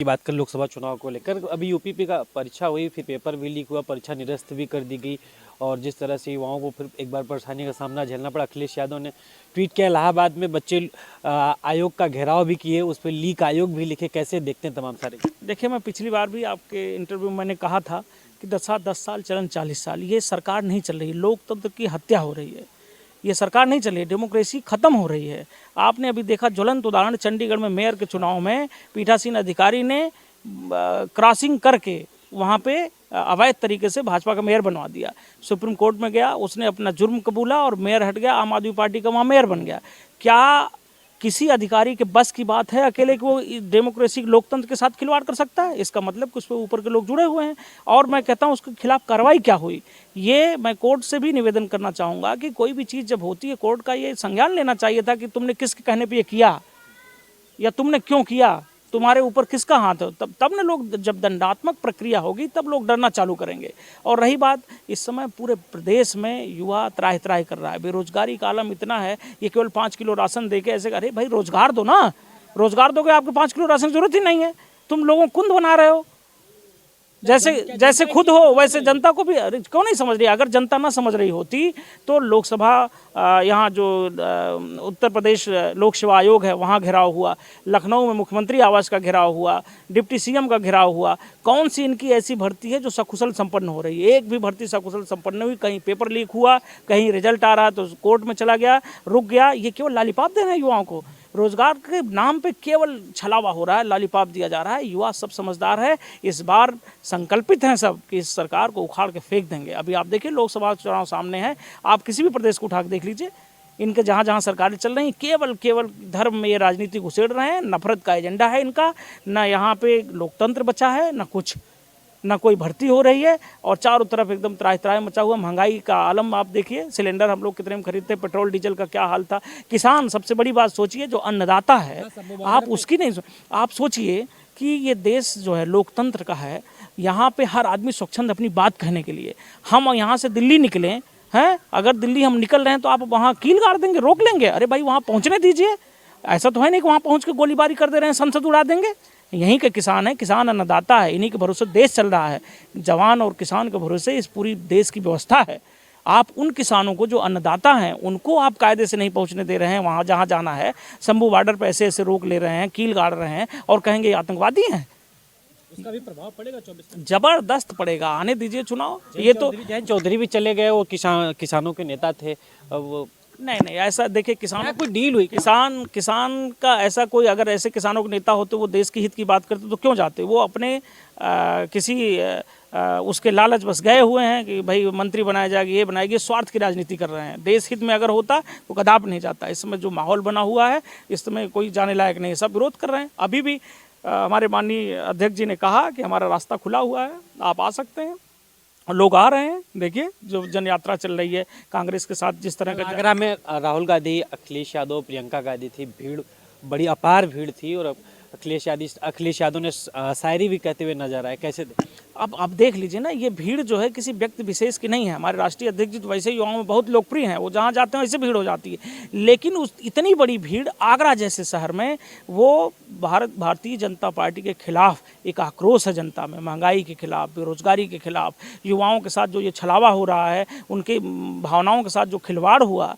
की बात कर लोकसभा चुनाव को लेकर अभी यूपी का परीक्षा हुई, फिर पेपर भी लीक हुआ, परीक्षा निरस्त भी कर दी गई और जिस तरह से युवाओं को फिर एक बार परेशानी का सामना झेलना पड़ा। अखिलेश यादव ने ट्वीट किया, इलाहाबाद में बच्चे आयोग का घेराव भी किए, उस पर लीक आयोग भी लिखे। कैसे देखते हैं तमाम सारे? देखिए, मैं पिछली बार भी आपके इंटरव्यू में मैंने कहा था कि 10 साल चलन 40 साल। ये सरकार नहीं चल रही, लोकतंत्र की हत्या हो रही है। ये सरकार नहीं चल रही, डेमोक्रेसी खत्म हो रही है। आपने अभी देखा ज्वलंत उदाहरण चंडीगढ़ में मेयर के चुनाव में पीठासीन अधिकारी ने क्रॉसिंग करके वहाँ पे अवैध तरीके से भाजपा का मेयर बनवा दिया। सुप्रीम कोर्ट में गया, उसने अपना जुर्म कबूला और मेयर हट गया, आम आदमी पार्टी का वहाँ मेयर बन गया। क्या किसी अधिकारी के बस की बात है अकेले कि वो डेमोक्रेसी लोकतंत्र के साथ खिलवाड़ कर सकता है? इसका मतलब कि उस पर ऊपर के लोग जुड़े हुए हैं। और मैं कहता हूँ उसके खिलाफ कार्रवाई क्या हुई, ये मैं कोर्ट से भी निवेदन करना चाहूँगा कि कोई भी चीज़ जब होती है कोर्ट का ये संज्ञान लेना चाहिए था कि तुमने किसके कहने पर ये किया या तुमने क्यों किया, तुम्हारे ऊपर किसका हाथ है। तब ना लोग, जब दंडात्मक प्रक्रिया होगी तब लोग डरना चालू करेंगे। और रही बात, इस समय पूरे प्रदेश में युवा त्राहि त्राहि कर रहा है, बेरोजगारी का आलम इतना है। ये केवल 5 किलो राशन दे के ऐसे, अरे भाई रोजगार दो ना, रोजगार दोगे आपको 5 किलो राशन की जरूरत ही नहीं है। तुम लोगों को कुंद बना रहे हो, जैसे खुद हो वैसे जनता को भी। अरे क्यों नहीं समझ रही? अगर जनता ना समझ रही होती तो लोकसभा, यहाँ जो उत्तर प्रदेश लोक सेवा आयोग है वहाँ घेराव हुआ, लखनऊ में मुख्यमंत्री आवास का घेराव हुआ, डिप्टी सीएम का घेराव हुआ। कौन सी इनकी ऐसी भर्ती है जो सकुशल संपन्न हो रही है? एक भी भर्ती सकुशल संपन्न हुई? कहीं पेपर लीक हुआ, कहीं रिजल्ट आ रहा तो कोर्ट में चला गया, रुक गया। ये केवल लालीपाप दे रहे हैं युवाओं को। रोजगार के नाम पे केवल छलावा हो रहा है, लॉलीपॉप दिया जा रहा है। युवा सब समझदार है, इस बार संकल्पित हैं सब कि इस सरकार को उखाड़ के फेंक देंगे। अभी आप देखिए लोकसभा चुनाव सामने है, आप किसी भी प्रदेश को उठा के देख लीजिए, इनके जहाँ जहाँ सरकारें चल रही केवल धर्म में ये राजनीति घुसेड़ रहे हैं। नफरत का एजेंडा है इनका, ना यहाँ पे लोकतंत्र बचा है ना कुछ, ना कोई भर्ती हो रही है और चारों तरफ एकदम त्राहि त्राहि मचा हुआ। महंगाई का आलम आप देखिए, सिलेंडर हम लोग कितने में खरीदते, पेट्रोल डीजल का क्या हाल था। किसान, सबसे बड़ी बात सोचिए, जो अन्नदाता है, आप उसकी नहीं, आप सोचिए कि ये देश जो है लोकतंत्र का है, यहाँ पे हर आदमी स्वच्छंद अपनी बात कहने के लिए। हम यहाँ से दिल्ली निकले हैं, अगर दिल्ली हम निकल रहे हैं तो आप वहाँ कील गाड़ देंगे, रोक लेंगे? अरे भाई वहाँ पहुँचने दीजिए। ऐसा तो है नहीं कि वहाँ पहुँच के गोलीबारी कर दे रहे हैं, संसद उड़ा देंगे। यहीं के किसान है, किसान अन्नदाता है, इन्हीं के भरोसे देश चल रहा है। जवान और किसान के भरोसे इस पूरी देश की व्यवस्था है। आप उन किसानों को जो अन्नदाता हैं उनको आप कायदे से नहीं पहुंचने दे रहे हैं वहाँ जहाँ जाना है। शंभू बॉर्डर पर ऐसे ऐसे रोक ले रहे हैं, कील गाड़ रहे हैं और कहेंगे आतंकवादी हैं। उसका भी प्रभाव पड़ेगा 24 में, जबरदस्त पड़ेगा। आने दीजिए चुनाव। ये तो जयंत चौधरी भी चले गए, वो किसानों के नेता थे। वो नहीं, ऐसा देखिए, किसानों कोई डील हुई, किसान का ऐसा कोई, अगर ऐसे किसानों के नेता होते वो देश के हित की बात करते तो क्यों जाते? वो अपने किसी उसके लालच बस गए हुए हैं कि भाई मंत्री बनाया जाएगा, ये बनाएगी, स्वार्थ की राजनीति कर रहे हैं। देश हित में अगर होता तो कदाप नहीं जाता। इस समय जो माहौल बना हुआ है, इस समय कोई जाने लायक नहीं, सब विरोध कर रहे हैं। अभी भी हमारे माननीय अध्यक्ष जी ने कहा कि हमारा रास्ता खुला हुआ है, आप आ सकते हैं। लोग आ रहे हैं, देखिए जो जन यात्रा चल रही है कांग्रेस के साथ, जिस तरह का। आगरा में राहुल गांधी, अखिलेश यादव, प्रियंका गांधी थी, भीड़ बड़ी अपार भीड़ थी और अखिलेश यादव ने शायरी भी कहते हुए नजर आए। कैसे अब आप देख लीजिए ना, ये भीड़ जो है किसी व्यक्ति विशेष की नहीं है। हमारे राष्ट्रीय अध्यक्ष जी तो वैसे युवाओं में बहुत लोकप्रिय हैं, वो जहाँ जाते हैं वैसे भीड़ हो जाती है। लेकिन उस इतनी बड़ी भीड़ आगरा जैसे शहर में, वो भारतीय जनता पार्टी के खिलाफ एक आक्रोश है जनता में, महंगाई के खिलाफ, बेरोजगारी के खिलाफ, युवाओं के साथ जो ये छलावा हो रहा है, उनके भावनाओं के साथ जो खिलवाड़ हुआ।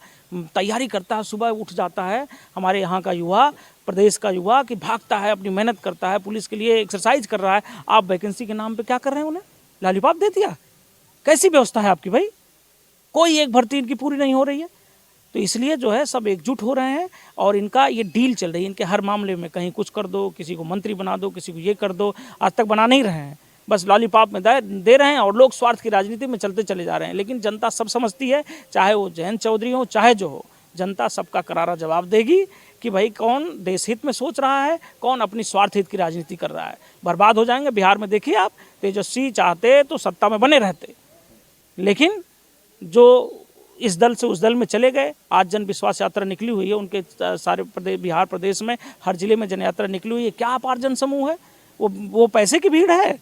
तैयारी करता है, सुबह उठ जाता है हमारे यहाँ का युवा, प्रदेश का युवा, कि भागता है, अपनी मेहनत करता है, पुलिस के लिए एक्सरसाइज कर रहा है। आप वैकेंसी के नाम पे क्या कर रहे हैं? उन्हें लॉलीपॉप दे दिया। कैसी व्यवस्था है आपकी भाई? कोई एक भर्ती इनकी पूरी नहीं हो रही है। तो इसलिए जो है सब एकजुट हो रहे हैं और इनका ये डील चल रही है। इनके हर मामले में कहीं कुछ कर दो, किसी को मंत्री बना दो, किसी को ये कर दो। आज तक बना नहीं रहे हैं, बस लॉलीपॉप में दे रहे हैं और लोग स्वार्थ की राजनीति में चलते चले जा रहे हैं। लेकिन जनता सब समझती है, चाहे वो जयंत चौधरी हो चाहे जो हो, जनता सबका करारा जवाब देगी कि भाई कौन देश हित में सोच रहा है, कौन अपनी स्वार्थ हित की राजनीति कर रहा है। बर्बाद हो जाएंगे। बिहार में देखिए आप, तेजस्वी चाहते तो सत्ता में बने रहते, लेकिन जो इस दल से उस दल में चले गए। आज जन विश्वास यात्रा निकली हुई है उनके सारे प्रदेश, बिहार प्रदेश में हर जिले में जन यात्रा निकली हुई है। क्या अपार जन समूह है? वो पैसे की भीड़ है।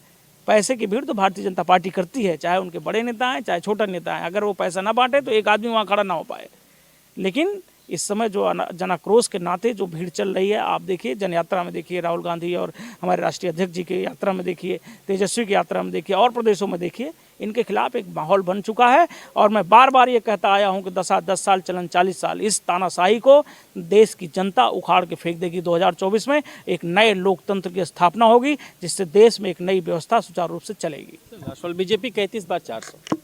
पैसे की भीड़ तो भारतीय जनता पार्टी करती है, चाहे उनके बड़े नेता हैं चाहे छोटा नेता हैं। अगर वो पैसा ना बांटे तो एक आदमी वहाँ खड़ा ना हो पाए। लेकिन इस समय जो जनाक्रोश के नाते जो भीड़ चल रही है, आप देखिए जन यात्रा में देखिए राहुल गांधी और हमारे राष्ट्रीय अध्यक्ष जी की यात्रा में देखिए, तेजस्वी की यात्रा में देखिए, और प्रदेशों में देखिए, इनके खिलाफ एक माहौल बन चुका है। और मैं बार बार ये कहता आया हूँ कि 10 साल चलन 40 साल, इस तानाशाही को देश की जनता उखाड़ के फेंक देगी। 2024 में एक नए लोकतंत्र की स्थापना होगी, जिससे देश में एक नई व्यवस्था सुचारू रूप से चलेगी। राष्ट्रवादी बीजेपी कहती इस बार 400।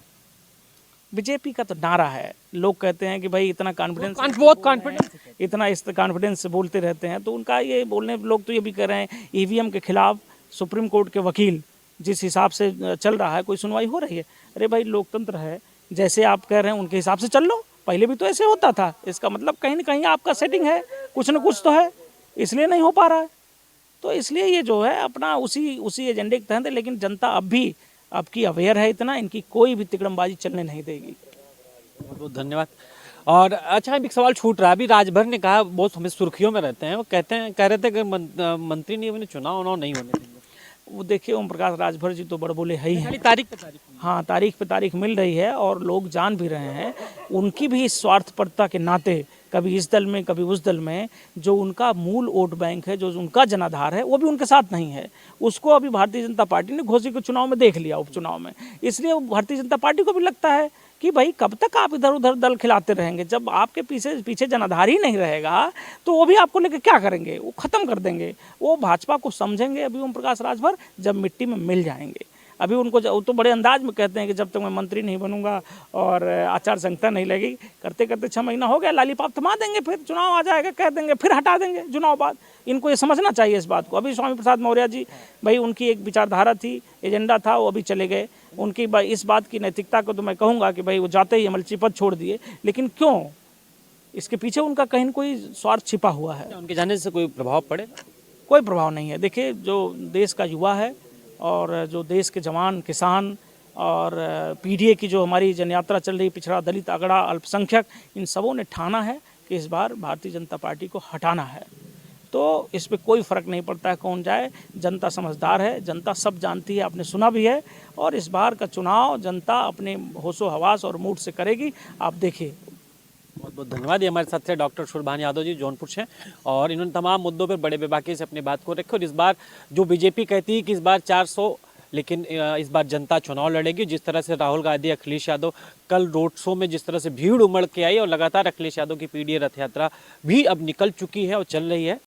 बीजेपी का तो नारा है, लोग कहते हैं कि भाई इतना कॉन्फिडेंस, बहुत कॉन्फिडेंस, इतना इस कॉन्फिडेंस से बोलते रहते हैं, तो उनका ये बोलने, लोग तो ये भी कह रहे हैं ईवीएम के खिलाफ सुप्रीम कोर्ट के वकील जिस हिसाब से चल रहा है, कोई सुनवाई हो रही है? अरे भाई लोकतंत्र है, जैसे आप कह रहे हैं उनके हिसाब से चल लो, पहले भी तो ऐसे होता था। इसका मतलब कहीं ना कहीं आपका सेटिंग है, कुछ ना कुछ तो है, इसलिए नहीं हो पा रहा है। तो इसलिए ये जो है अपना उसी एजेंडे के तहत है, लेकिन जनता अब भी आपकी अवेयर है इतना, इनकी कोई भी तिकड़मबाजी चलने नहीं देगी। बहुत बहुत धन्यवाद। और अच्छा, एक सवाल छूट रहा है, अभी राजभर ने कहा, बहुत हमें सुर्खियों में रहते हैं, वो कह रहे थे कि मंत्री नहीं बने, चुनाव नहीं होने देंगे। वो देखिए ओम प्रकाश राजभर जी तो बड़बोले है ही हैं। तारीख पे तारीख, हाँ, तारीख पे तारीख मिल रही है और लोग जान भी रहे हैं। उनकी भी इस स्वार्थपरता के नाते कभी इस दल में कभी उस दल में, जो उनका मूल वोट बैंक है, जो उनका जनाधार है, वो भी उनके साथ नहीं है। उसको अभी भारतीय जनता पार्टी ने घोसी के चुनाव में देख लिया, उपचुनाव में। इसलिए भारतीय जनता पार्टी को भी लगता है कि भाई कब तक आप इधर उधर दल खिलाते रहेंगे, जब आपके पीछे जनाधार ही नहीं रहेगा तो वो भी आपको लेकर क्या करेंगे, वो ख़त्म कर देंगे। वो भाजपा को समझेंगे अभी ओम प्रकाश राजभर, जब मिट्टी में मिल जाएंगे। अभी उनको तो बड़े अंदाज में कहते हैं कि जब तक मैं मंत्री नहीं बनूंगा और आचार संहिता नहीं लगेगी, करते करते 6 महीना हो गया, लालीपाप थमा देंगे, फिर चुनाव आ जाएगा, कह देंगे, फिर हटा देंगे चुनाव बाद। इनको ये समझना चाहिए इस बात को। अभी स्वामी प्रसाद मौर्य जी, भाई उनकी एक विचारधारा थी, एजेंडा था, वो अभी चले गए। उनकी इस बात की नैतिकता को तो मैं कहूँगा कि भाई वो जाते ही अमलची पद छोड़ दिए, लेकिन क्यों? इसके पीछे उनका कहीं न कोई स्वार्थ छिपा हुआ है। उनके जाने से कोई प्रभाव पड़े? कोई प्रभाव नहीं है। देखिए, जो देश का युवा है और जो देश के जवान, किसान और पीडीए की जो हमारी जनयात्रा चल रही, पिछड़ा, दलित, अगड़ा, अल्पसंख्यक, इन सबों ने ठाना है कि इस बार भारतीय जनता पार्टी को हटाना है। तो इस पे कोई फ़र्क नहीं पड़ता है कौन जाए, जनता समझदार है, जनता सब जानती है, आपने सुना भी है। और इस बार का चुनाव जनता अपने होशो हवास और मूड से करेगी, आप देखिए। बहुत बहुत धन्यवाद। ये हमारे साथ थे डॉक्टर सुरभान यादव जी, जौनपुर से, और इन्होंने तमाम मुद्दों पर बड़े बेबाकी से अपनी बात को रखी। और इस बार जो बीजेपी कहती है कि इस बार 400, लेकिन इस बार जनता चुनाव लड़ेगी। जिस तरह से राहुल गांधी, अखिलेश यादव कल रोड शो में जिस तरह से भीड़ उमड़ के आई, और लगातार अखिलेश यादव की पीडीए रथ यात्रा भी अब निकल चुकी है और चल रही है।